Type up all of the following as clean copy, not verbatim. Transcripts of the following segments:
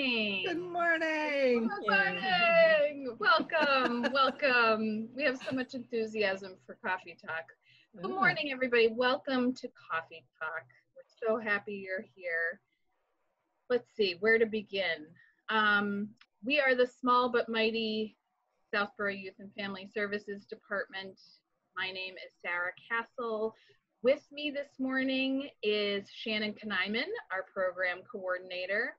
morning. Good morning. Good morning. Welcome. We have so much enthusiasm for Coffee Talk. Good morning, everybody. Welcome to Coffee Talk. We're so happy you're here. Let's see where to begin. We are the small but mighty Southborough Youth and Family Services Department. My name is Sarah Castle. With me this morning is Shannon Knyman, our program coordinator,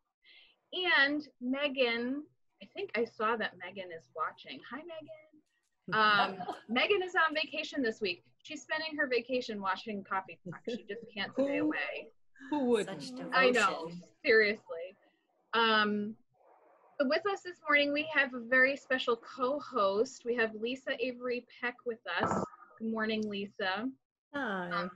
and Megan. I think I saw that Megan is watching. Hi, Megan. Megan is on vacation this week. She's spending her vacation watching Coffee Talk. She just can't stay away. Who wouldn't? I know, seriously. So with us this morning, we have a very special co-host. We have Lisa Avery Peck with us. Good morning, Lisa. Hi.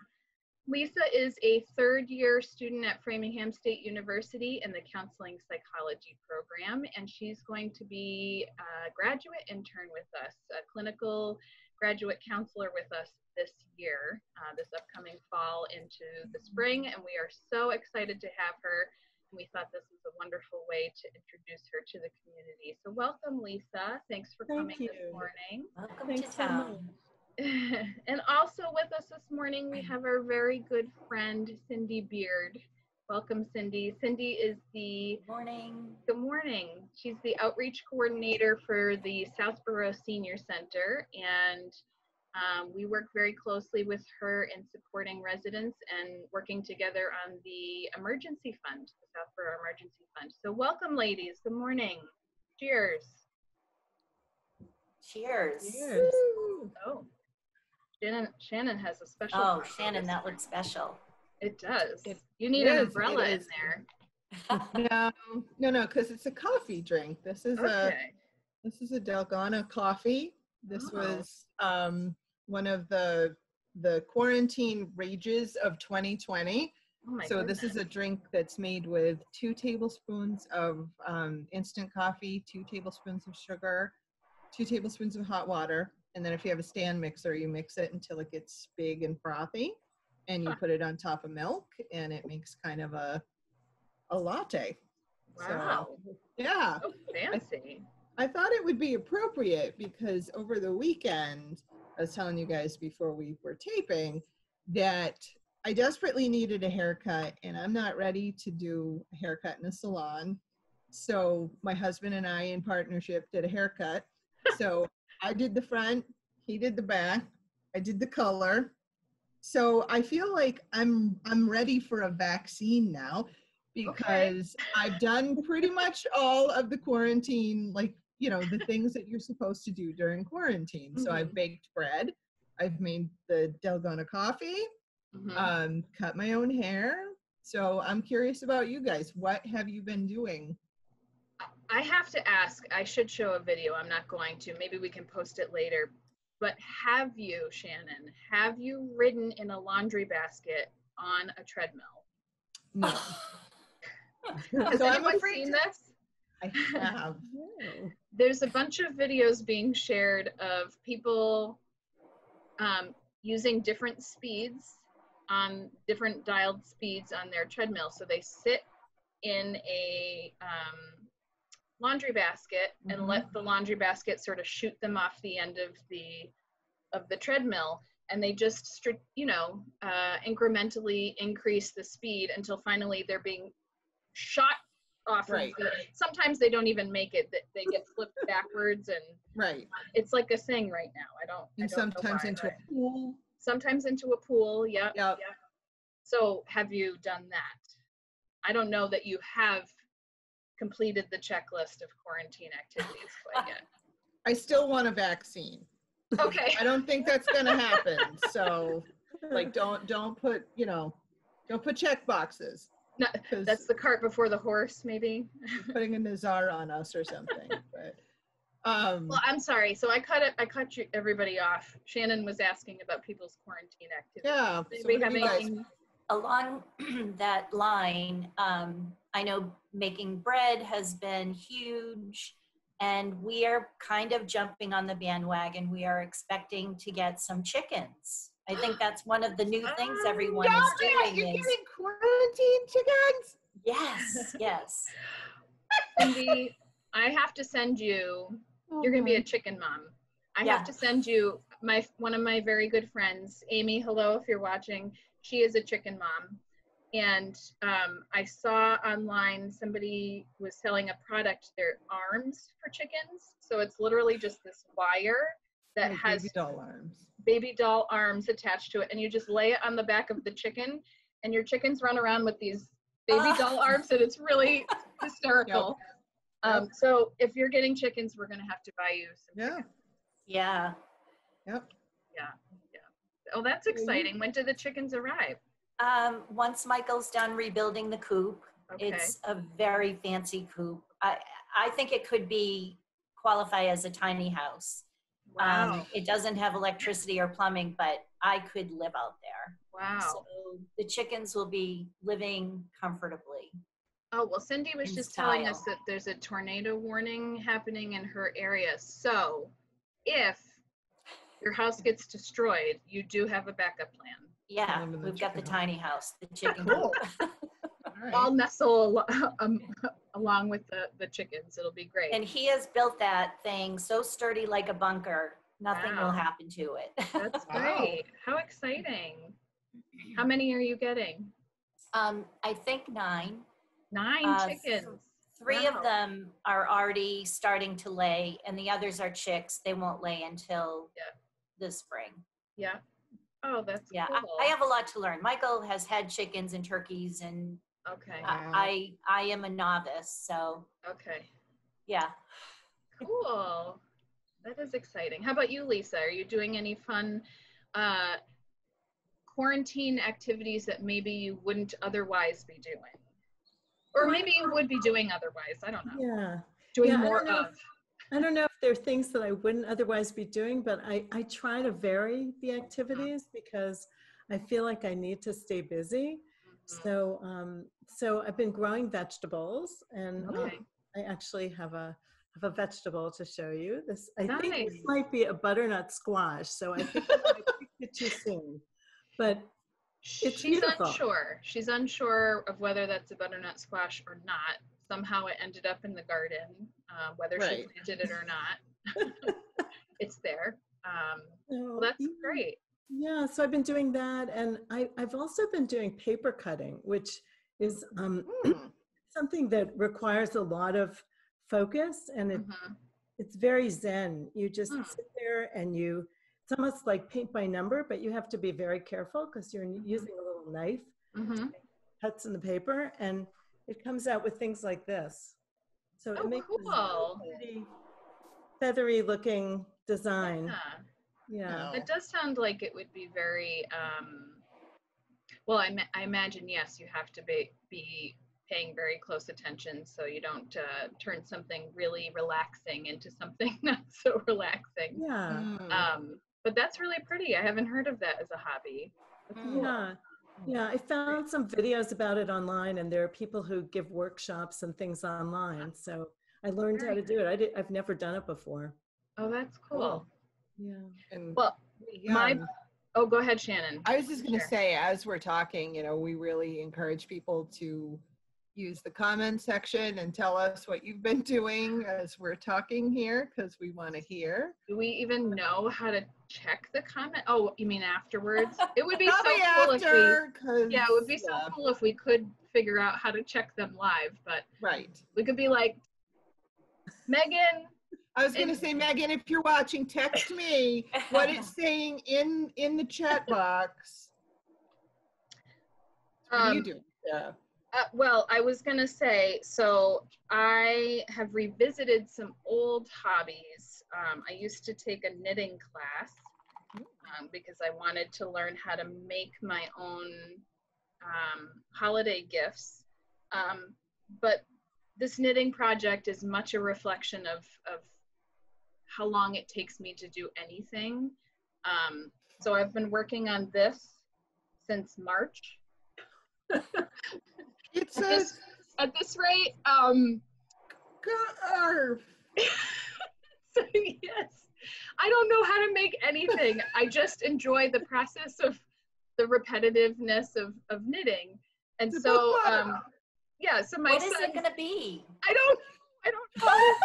Lisa is a third-year student at Framingham State University in the Counseling Psychology program, and she's going to be a graduate intern with us, a clinical graduate counselor with us this year, this upcoming fall into the spring, and we are so excited to have her. And we thought this was a wonderful way to introduce her to the community. So welcome, Lisa. Thanks for coming this morning. Welcome to town. And also with us this morning, we have our very good friend, Cindy Beard. Welcome, Cindy. Cindy is the... Good morning. She's the outreach coordinator for the Southborough Senior Center, and we work very closely with her in supporting residents and working together on the emergency fund, the Southborough Emergency Fund. So welcome, ladies. Good morning. Cheers. Cheers. Cheers. Oh. Shannon has a special. Oh, Shannon, that looks special. It does. You need an umbrella in there. No, because it's a coffee drink. This is a Delgana Coffee. This was one of the quarantine rages of 2020. So this is a drink that's made with 2 tablespoons of instant coffee, 2 tablespoons of sugar, 2 tablespoons of hot water. And then if you have a stand mixer, you mix it until it gets big and frothy, and you put it on top of milk, and it makes kind of a latte. Wow. So, yeah. So fancy. I thought it would be appropriate because over the weekend, I was telling you guys before we were taping that I desperately needed a haircut, and I'm not ready to do a haircut in a salon. So my husband and I, in partnership, did a haircut. So I did the front, he did the back, I did the color. So I feel like I'm ready for a vaccine now because I've done pretty much all of the quarantine, like, you know, the things that you're supposed to do during quarantine. So I've baked bread, I've made the Delgana coffee, cut my own hair. So I'm curious about you guys. What have you been doing? I have to ask, I should show a video. I'm not going to. Maybe we can post it later. But have you, Shannon, have you ridden in a laundry basket on a treadmill? No. Has anyone seen this? I have. There's a bunch of videos being shared of people using different speeds, on different dialed speeds on their treadmill. So they sit in a laundry basket and let the laundry basket sort of shoot them off the end of the treadmill, and they just incrementally increase the speed until finally they're being shot off of sometimes they don't even make it, they get flipped backwards, and it's like a thing right now. I don't sometimes know why, into a pool. Sometimes into a pool. Yep. So have you done that? I don't know that you have completed the checklist of quarantine activities quite yet. I still want a vaccine. Okay. I don't think that's gonna happen. So, like, don't put don't put check boxes. No, that's the cart before the horse, maybe. Putting a Nazar on us or something. But well, I'm sorry. So I cut everybody off. Shannon was asking about people's quarantine activities. Yeah. So along that line, I know making bread has been huge, and we are kind of jumping on the bandwagon. We are expecting to get some chickens. I think that's one of the new things everyone is doing. You're getting quarantine chickens? Yes, yes. Cindy, I have to send you, you're going to be a chicken mom. I have to send you one of my very good friends, Amy. Hello, if you're watching. She is a chicken mom. And I saw online somebody was selling a product, they're arms for chickens. So it's literally just this wire that has baby doll arms attached to it. And you just lay it on the back of the chicken and your chickens run around with these baby doll arms, and it's really hysterical. Yep. So if you're getting chickens, we're going to have to buy you some chickens. Yeah. Yep. Yeah. Oh, that's exciting. When do the chickens arrive? Once Michael's done rebuilding the coop. Okay. It's a very fancy coop. I think it could qualify as a tiny house. Wow. It doesn't have electricity or plumbing, but I could live out there. Wow. So the chickens will be living comfortably. Oh, well, Cindy was just telling us that there's a tornado warning happening in her area. So if your house gets destroyed, you do have a backup plan. Yeah, we've got the tiny house, the chicken coop. I'll nestle along with the chickens. It'll be great. And he has built that thing so sturdy like a bunker. Nothing will happen to it. That's great. How exciting. How many are you getting? I think 9. 9 chickens. 3 of them are already starting to lay, and the others are chicks. They won't lay until the spring. Yeah. Oh, that's cool. I have a lot to learn. Michael has had chickens and turkeys, and I am a novice, so. Okay. Yeah. Cool. That is exciting. How about you, Lisa? Are you doing any fun quarantine activities that maybe you wouldn't otherwise be doing? Or maybe you would be doing otherwise. I don't know. Yeah. Doing more of. I don't know if there are things that I wouldn't otherwise be doing, but I try to vary the activities because I feel like I need to stay busy. Mm-hmm. So I've been growing vegetables, and I actually have a vegetable to show you. I think this might be a butternut squash, so I think I picked it too soon. But it's beautiful. Unsure. She's unsure of whether that's a butternut squash or not. Somehow it ended up in the garden, whether she planted it or not. It's there. Well, that's great. Yeah, so I've been doing that, and I've also been doing paper cutting, which is something that requires a lot of focus, and it's very zen. You just sit there and it's almost like paint by number, but you have to be very careful because you're using a little knife to make cuts in the paper, and it comes out with things like this. So it makes this pretty feathery looking design. Yeah. It does sound like it would be very, well, I imagine, yes, you have to be paying very close attention so you don't turn something really relaxing into something not so relaxing. Yeah. But that's really pretty. I haven't heard of that as a hobby. Yeah, I found some videos about it online, and there are people who give workshops and things online. So I learned how to do it. I've never done it before. Oh, that's cool. Yeah. And well, go ahead, Shannon. I was just going to say, as we're talking, we really encourage people to use the comment section and tell us what you've been doing as we're talking here, because we want to hear. Do we even know how to check the comment? Oh, you mean afterwards? It would be so cool it would be so cool if we could figure out how to check them live, but we could be like, Megan. I was going to say, Megan, if you're watching, text me what it's saying in the chat box. What are you doing? Yeah. Well, I was going to say, so I have revisited some old hobbies. I used to take a knitting class because I wanted to learn how to make my own holiday gifts. But this knitting project is much a reflection of how long it takes me to do anything. So I've been working on this since March. At this rate, so yes, I don't know how to make anything. I just enjoy the process of the repetitiveness of knitting. And so, so my what son, is it going to be? I don't I don't know.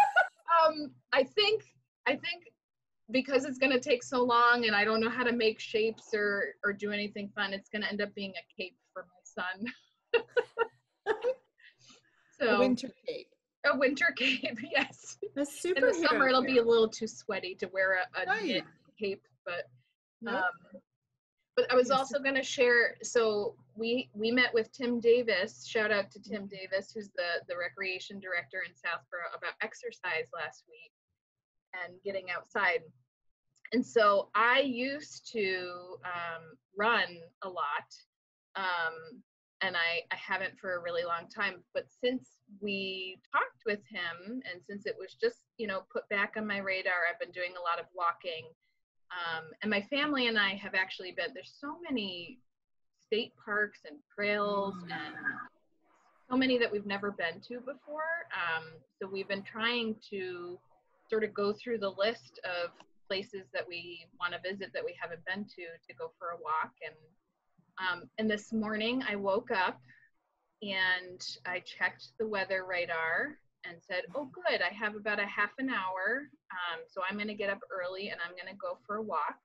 I think because it's going to take so long and I don't know how to make shapes or do anything fun, it's going to end up being a cape for my son. So A winter cape. A winter cape, yes. A superhero. In the summer, it'll be a little too sweaty to wear a Right. knit cape, but Nope. but I was also going to share. So we met with Tim Davis. Shout out to Tim Davis, who's the recreation director in Southborough, about exercise last week and getting outside. And so I used to run a lot, and I haven't for a really long time. But since we talked with him, and since it was just, put back on my radar, I've been doing a lot of walking. And my family and I have actually been, there's so many state parks and trails and so many that we've never been to before. So we've been trying to sort of go through the list of places that we want to visit that we haven't been to go for a walk. And this morning I woke up and I checked the weather radar and said, oh, good, I have about a half an hour. So I'm going to get up early and I'm going to go for a walk.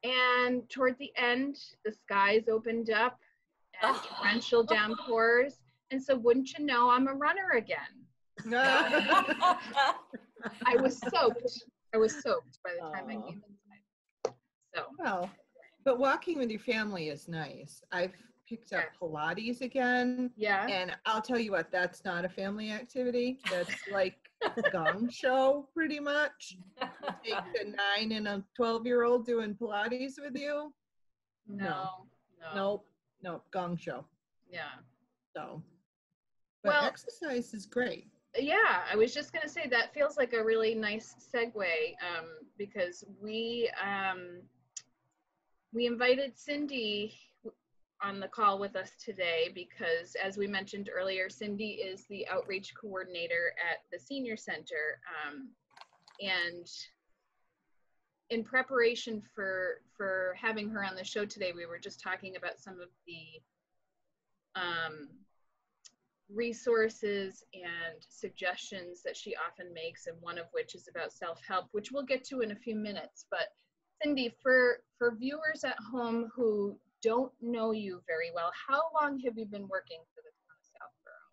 And toward the end, the skies opened up and torrential downpours. And so wouldn't you know, I'm a runner again. I was soaked. I was soaked by the time I came inside. So. Well, but walking with your family is nice. I've picked up Pilates again. Yeah. And I'll tell you what, that's not a family activity. That's like a gong show, pretty much. You take a 9 and a 12-year-old doing Pilates with you? No. Nope. Gong show. Yeah. So, but exercise is great. Yeah, I was just going to say that feels like a really nice segue because we invited Cindy on the call with us today because, as we mentioned earlier, Cindy is the outreach coordinator at the senior center. And in preparation for having her on the show today, we were just talking about some of the resources and suggestions that she often makes, and one of which is about self-help, which we'll get to in a few minutes. But Cindy, for viewers at home who don't know you very well, how long have you been working for the town of Southborough?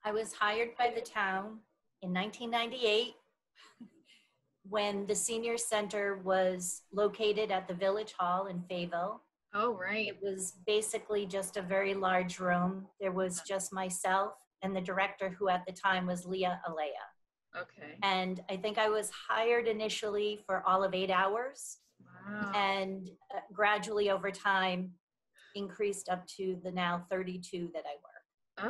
I was hired by the town in 1998 when the senior center was located at the Village Hall in Fayetteville. Oh, right. It was basically just a very large room. There was just myself and the director, who at the time was Leah Alea. Okay. And I think I was hired initially for all of 8 hours. Wow. And gradually over time increased up to the now 32 that I work.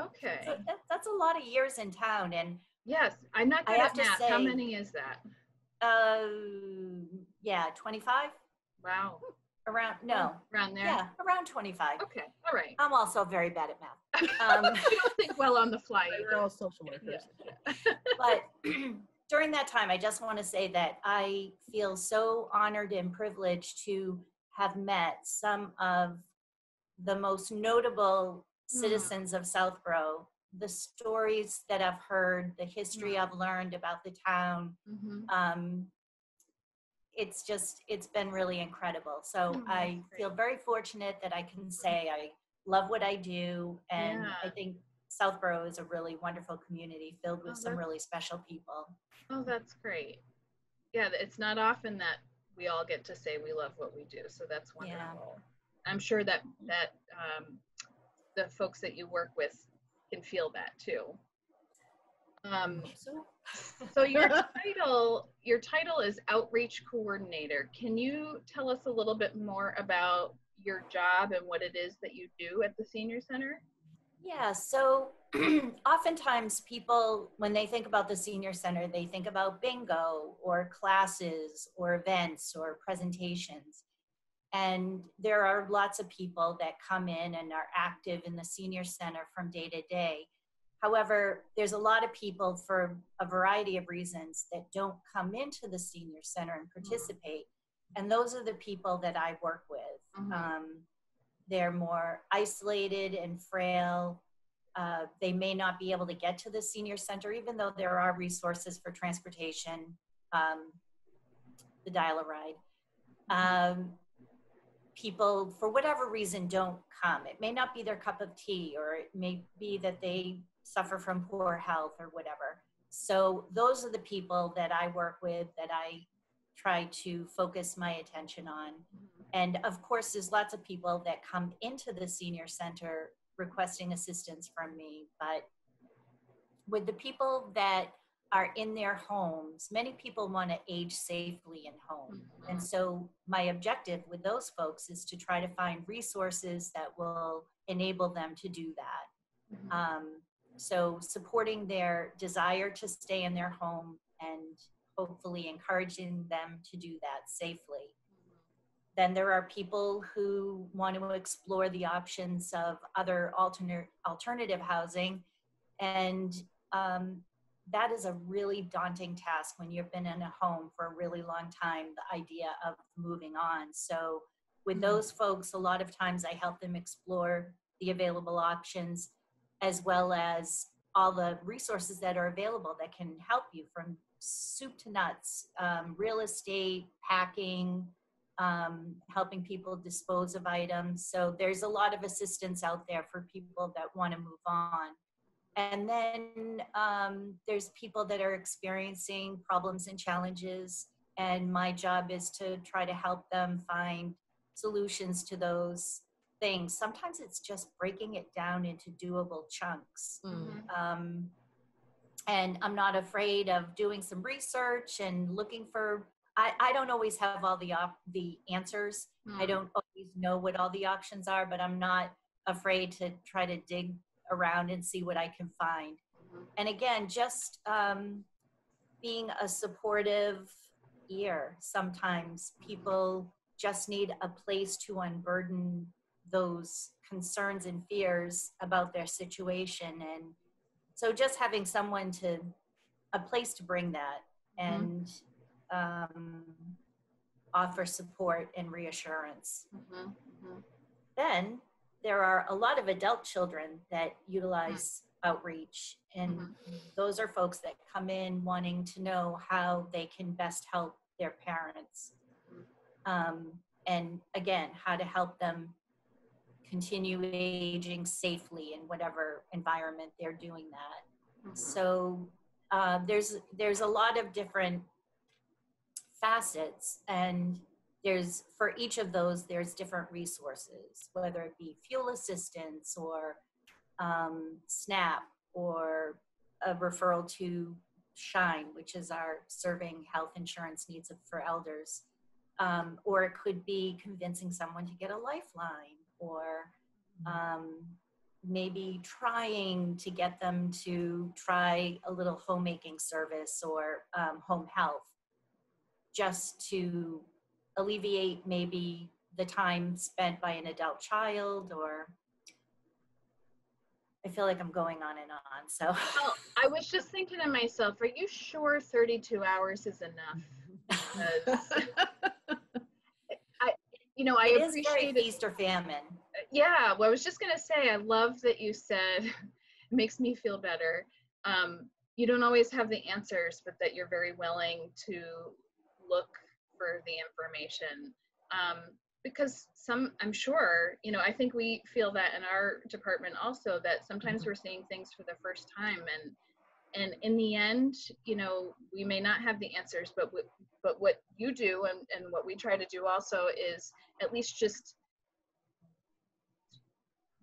Okay. So that's a lot of years in town. And yes, I'm not good at math. say, how many is that? 25. Wow. Around there. Yeah, around 25. Okay, all right. I'm also very bad at math. You don't think well on the fly. We're all social workers. Yeah. But during that time, I just want to say that I feel so honored and privileged to have met some of the most notable citizens of Southborough, the stories that I've heard, the history I've learned about the town. It's been really incredible. So I feel very fortunate that I can say I love what I do. And I think Southborough is a really wonderful community filled with some really special people. Oh, that's great. Yeah, it's not often that we all get to say we love what we do. So that's wonderful. Yeah. I'm sure that the folks that you work with can feel that too. So your title is Outreach Coordinator. Can you tell us a little bit more about your job and what it is that you do at the Senior Center? Yeah, so oftentimes people, when they think about the Senior Center, they think about bingo or classes or events or presentations. And there are lots of people that come in and are active in the Senior Center from day to day. However, there's a lot of people for a variety of reasons that don't come into the Senior Center and participate. And those are the people that I work with. They're more isolated and frail. they may not be able to get to the senior center, even though there are resources for transportation, the dial-a-ride. People, for whatever reason, don't come. It may not be their cup of tea, or it may be that they suffer from poor health or whatever. So those are the people that I work with, that I try to focus my attention on. And of course, there's lots of people that come into the senior center requesting assistance from me. But with the people that are in their homes, many people want to age safely in home. And so my objective with those folks is to try to find resources that will enable them to do that. So supporting their desire to stay in their home and hopefully encouraging them to do that safely. Then there are people who want to explore the options of other alternative housing. And that is a really daunting task when you've been in a home for a really long time, the idea of moving on. So with those folks, a lot of times I help them explore the available options, as well as all the resources that are available that can help you, from soup to nuts, real estate, packing, helping people dispose of items. So there's a lot of assistance out there for people that want to move on. And then there's people that are experiencing problems and challenges, and my job is to try to help them find solutions to those things. Sometimes it's just breaking it down into doable chunks. And I'm not afraid of doing some research and looking for, I don't always have all the answers. I don't always know what all the options are, but I'm not afraid to try to dig around and see what I can find. And again, just being a supportive ear. Sometimes people just need a place to unburden those concerns and fears about their situation. And so just having someone a place to bring that and offer support and reassurance. Then there are a lot of adult children that utilize outreach, and those are folks that come in wanting to know how they can best help their parents. And again, how to help them continue aging safely in whatever environment they're doing that. So there's a lot of different facets, and for each of those, there's different resources, whether it be fuel assistance or SNAP, or a referral to SHINE, which is our serving health insurance needs for elders. Or it could be convincing someone to get a lifeline, or maybe trying to get them to try a little homemaking service or home health, just to alleviate maybe the time spent by an adult child. Or I feel like I'm going on and on. So well, I was just thinking to myself, are you sure 32 hours is enough? Because I it appreciate is very it. feast or famine. Yeah, well, I was just gonna say, I love that you said it makes me feel better. You don't always have the answers, but that you're very willing to look for the information. Because I'm sure, I think we feel that in our department also, that sometimes we're seeing things for the first time, and in the end, we may not have the answers, but what you do and what we try to do also is at least just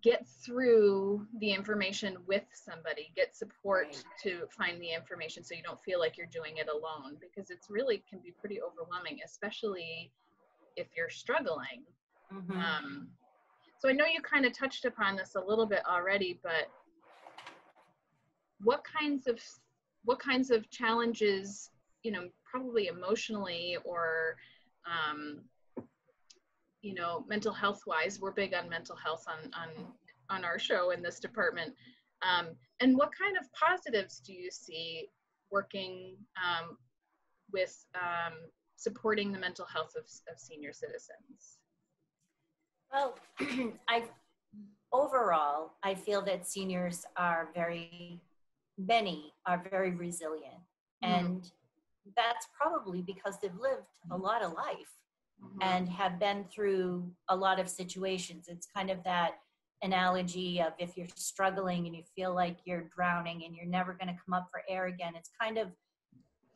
get through the information with somebody, get support to find the information, so you don't feel like you're doing it alone, because it's really can be pretty overwhelming, especially if you're struggling. So I know you kind of touched upon this a little bit already, but what kinds of challenges, probably emotionally or mental health wise, we're big on mental health on our show in this department, and what kind of positives do you see working with supporting the mental health of senior citizens? Well, overall, I feel that seniors are many are very resilient. And that's probably because they've lived a lot of life and have been through a lot of situations. It's kind of that analogy of if you're struggling and you feel like you're drowning and you're never going to come up for air again, it's kind of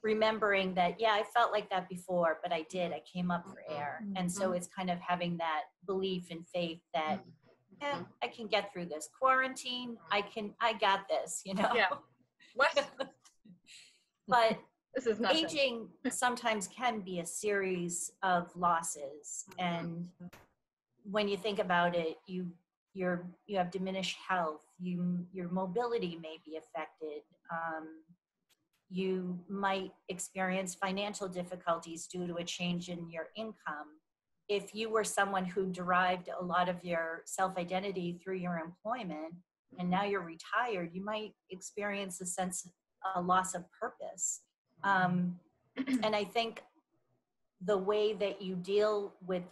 remembering that, yeah, I felt like that before, but I came up for air. And so it's kind of having that belief and faith that, I can get through this quarantine. I got this, you know? Yeah. What? But This is nothing. aging sometimes can be a series of losses. And when you think about it, you have diminished health, your mobility may be affected. You might experience financial difficulties due to a change in your income. If you were someone who derived a lot of your self-identity through your employment and now you're retired, you might experience a loss of purpose. And I think the way that you deal with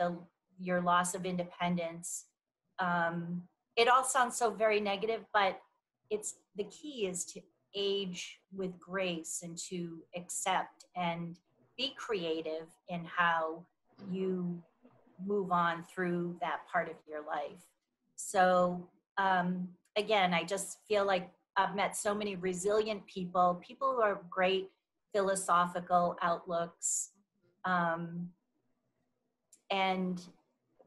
your loss of independence, it all sounds so very negative, but the key is to age with grace and to accept and be creative in how you move on through that part of your life. So again, I just feel like I've met so many resilient people who have great philosophical outlooks. And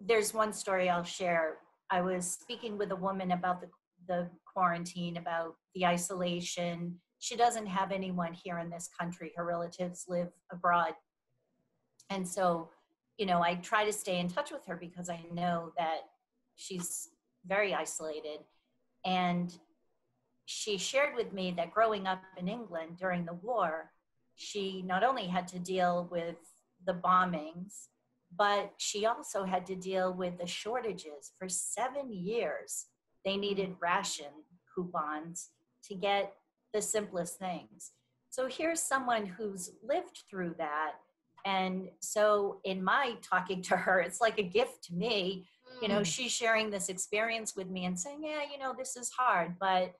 there's one story I'll share. I was speaking with a woman about the quarantine, about the isolation. She doesn't have anyone here in this country. Her relatives live abroad. And so, you know, I try to stay in touch with her because I know that she's very isolated. And she shared with me that growing up in England during the war, she not only had to deal with the bombings, but she also had to deal with the shortages. For 7 years, they needed ration coupons to get the simplest things. So here's someone who's lived through that. And so in my talking to her, it's like a gift to me. You know, she's sharing this experience with me and saying, yeah, you know, this is hard. But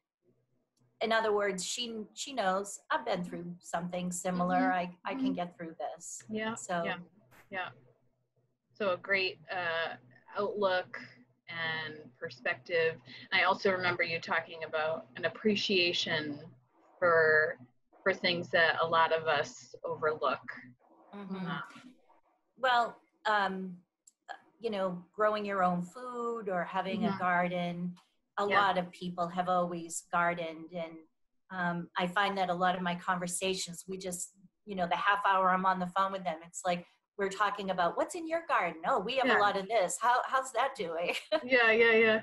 in other words, she knows I've been through something similar. I can get through this. Yeah. So Yeah. So a great outlook and perspective. I also remember you talking about an appreciation for things that a lot of us overlook. Well, you know, growing your own food or having a garden, a lot of people have always gardened. And I find that a lot of my conversations, we just, you know, the half hour I'm on the phone with them, it's like, we're talking about what's in your garden. Oh, we have a lot of this. How's that doing? Yeah.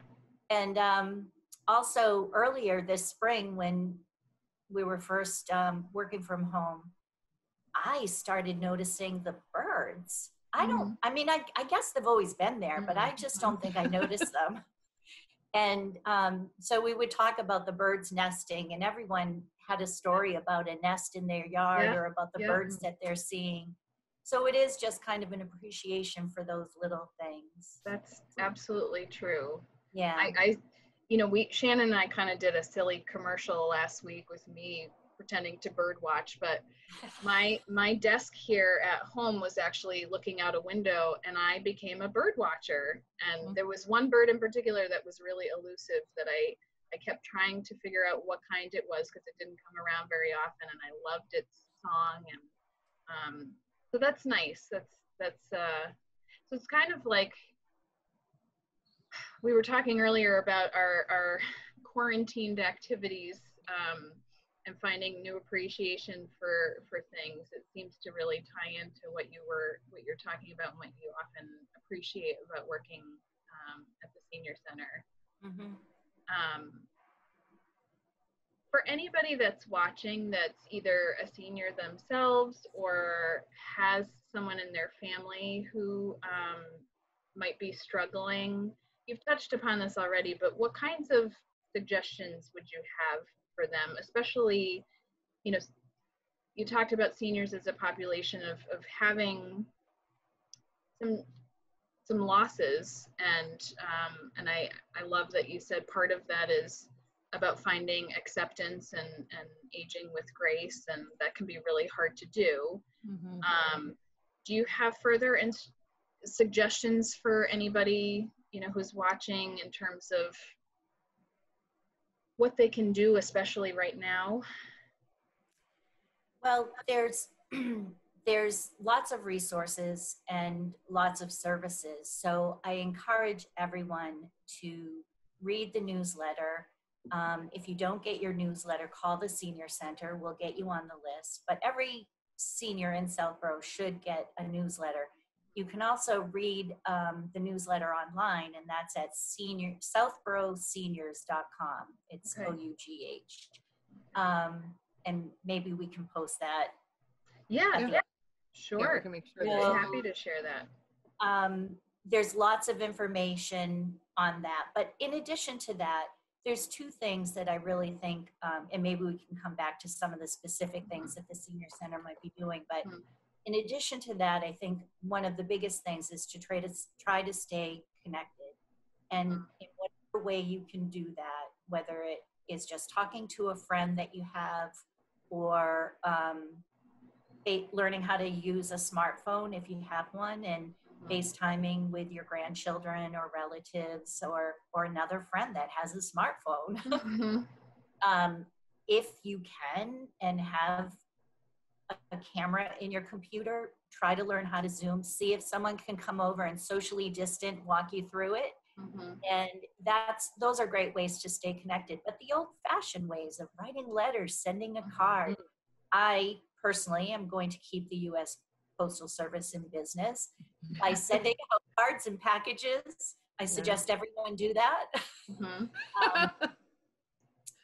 And also earlier this spring, when we were first working from home, I started noticing the birds. I guess they've always been there, but I just don't think I noticed them. And so we would talk about the birds nesting, and everyone had a story about a nest in their yard or about the birds that they're seeing. So it is just kind of an appreciation for those little things. That's absolutely true. Yeah. I you know, Shannon and I kind of did a silly commercial last week with me pretending to bird watch, but my desk here at home was actually looking out a window, and I became a bird watcher. And there was one bird in particular that was really elusive that I kept trying to figure out what kind it was because it didn't come around very often, and I loved its song. And so that's nice. So it's kind of like we were talking earlier about our quarantined activities and finding new appreciation for things. It seems to really tie into what you're talking about and what you often appreciate about working at the senior center. For anybody that's watching that's either a senior themselves or has someone in their family who might be struggling, you've touched upon this already, but what kinds of suggestions would you have for them? Especially, you know, you talked about seniors as a population of having some losses, and I love that you said part of that is about finding acceptance and aging with grace, and that can be really hard to do. Do you have further suggestions for anybody, you know, who's watching in terms of what they can do, especially right now? Well, there's lots of resources and lots of services. So I encourage everyone to read the newsletter. If you don't get your newsletter, call the senior center. We'll get you on the list. But every senior in Southborough should get a newsletter. You can also read the newsletter online, and that's at southboroughseniors.com. It's OUGH. And maybe we can post that. Yeah, sure. Yeah, we can make sure I'm happy to share that. There's lots of information on that. But in addition to that, there's two things that I really think, and maybe we can come back to some of the specific things that the senior center might be doing. But in addition to that, I think one of the biggest things is to try to stay connected. And in whatever way you can do that, whether it is just talking to a friend that you have, or learning how to use a smartphone if you have one, and FaceTiming with your grandchildren or relatives, or another friend that has a smartphone. If you can and have a camera in your computer, try to learn how to Zoom. See if someone can come over and socially distant walk you through it. And those are great ways to stay connected. But the old-fashioned ways of writing letters, sending a card. I personally am going to keep the U.S. Postal Service in business by sending out cards and packages. I suggest everyone do that.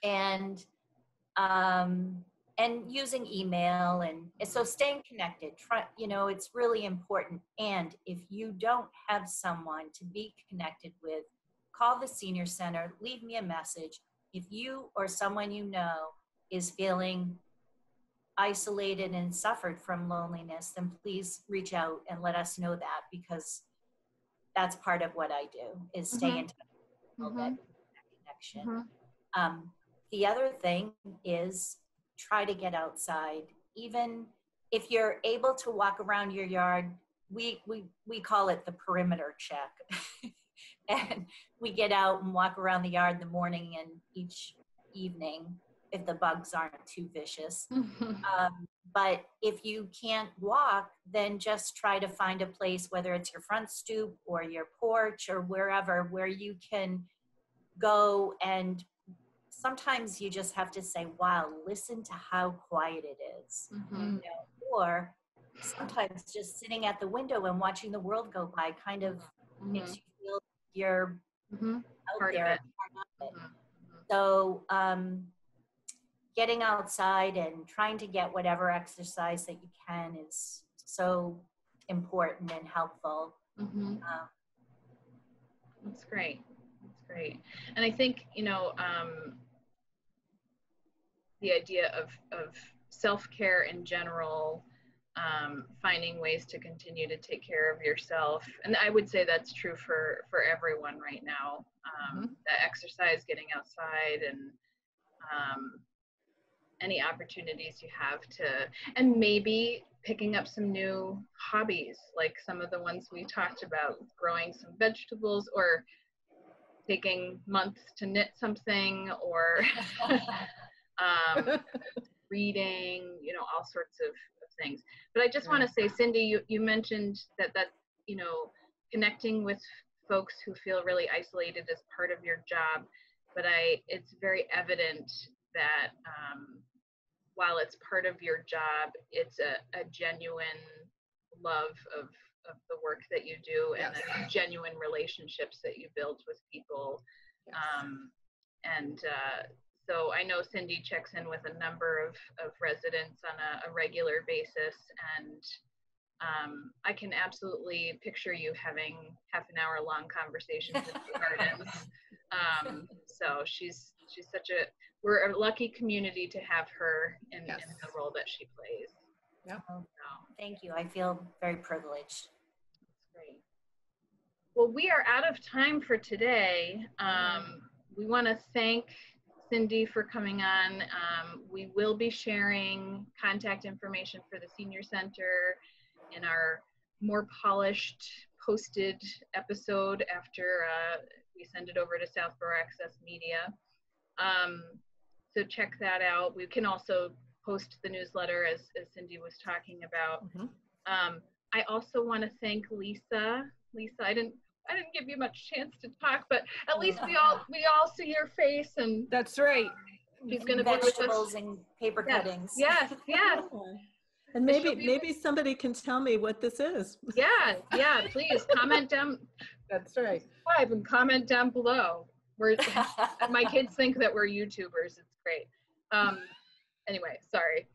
And using email, and so staying connected. It's really important. And if you don't have someone to be connected with, call the senior center, leave me a message. If you or someone you know is feeling isolated and suffered from loneliness, then please reach out and let us know that, because that's part of what I do, is stay in touch with that connection. The other thing is try to get outside. Even if you're able to walk around your yard, we call it the perimeter check. And we get out and walk around the yard in the morning and each evening, if the bugs aren't too vicious. But if you can't walk, then just try to find a place, whether it's your front stoop or your porch or wherever, where you can go. And sometimes you just have to say, wow, listen to how quiet it is. Or sometimes just sitting at the window and watching the world go by kind of makes you feel you're out there. So getting outside and trying to get whatever exercise that you can is so important and helpful. That's great. That's great. And I think, the idea of self-care in general, finding ways to continue to take care of yourself. And I would say that's true for everyone right now. That exercise, getting outside, and any opportunities you have and maybe picking up some new hobbies, like some of the ones we talked about, growing some vegetables, or taking months to knit something, or reading, all sorts of things. But I just want to say, Cindy, you mentioned that connecting with folks who feel really isolated is part of your job, but it's very evident that while it's part of your job, it's a genuine love of the work that you do, and the genuine relationships that you build with people. So I know Cindy checks in with a number of residents on a regular basis, and I can absolutely picture you having half an hour long conversations in the gardens. So she's we're a lucky community to have her in the role that she plays. Thank you. I feel very privileged. That's great. Well, we are out of time for today. We want to thank Cindy for coming on. We will be sharing contact information for the Senior Center in our more polished posted episode after we send it over to Southborough Access Media. So check that out. We can also post the newsletter as Cindy was talking about. I also want to thank Lisa. Lisa, I didn't give you much chance to talk, but at least we all see your face, and that's right. She's going to be with us. Vegetables and paper cuttings. Yes. And maybe somebody can tell me what this is. Yeah, please comment down. That's right. And comment down below. My kids think that we're YouTubers. It's great. Anyway, sorry.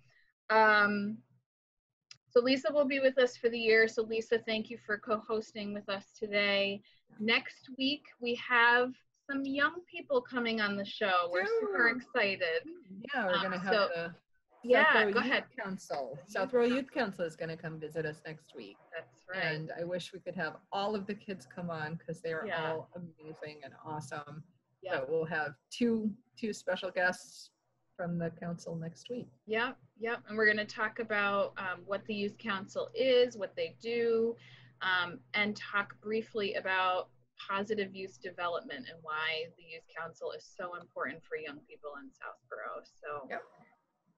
So Lisa will be with us for the year. So Lisa, thank you for co-hosting with us today. Next week, we have some young people coming on the show. We're super excited. Yeah, we're going to have the go ahead. Southborough Youth Council is going to come visit us next week. That's right. And I wish we could have all of the kids come on because they are all amazing and awesome. Yeah. But we'll have two special guests from the council next week. Yep. And we're going to talk about what the Youth Council is, what they do, and talk briefly about positive youth development and why the Youth Council is so important for young people in Southborough.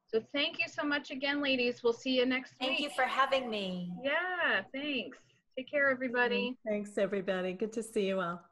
So thank you so much again, ladies. We'll see you next week. Thank you for having me. Yeah, thanks. Take care, everybody. Thanks, everybody. Good to see you all.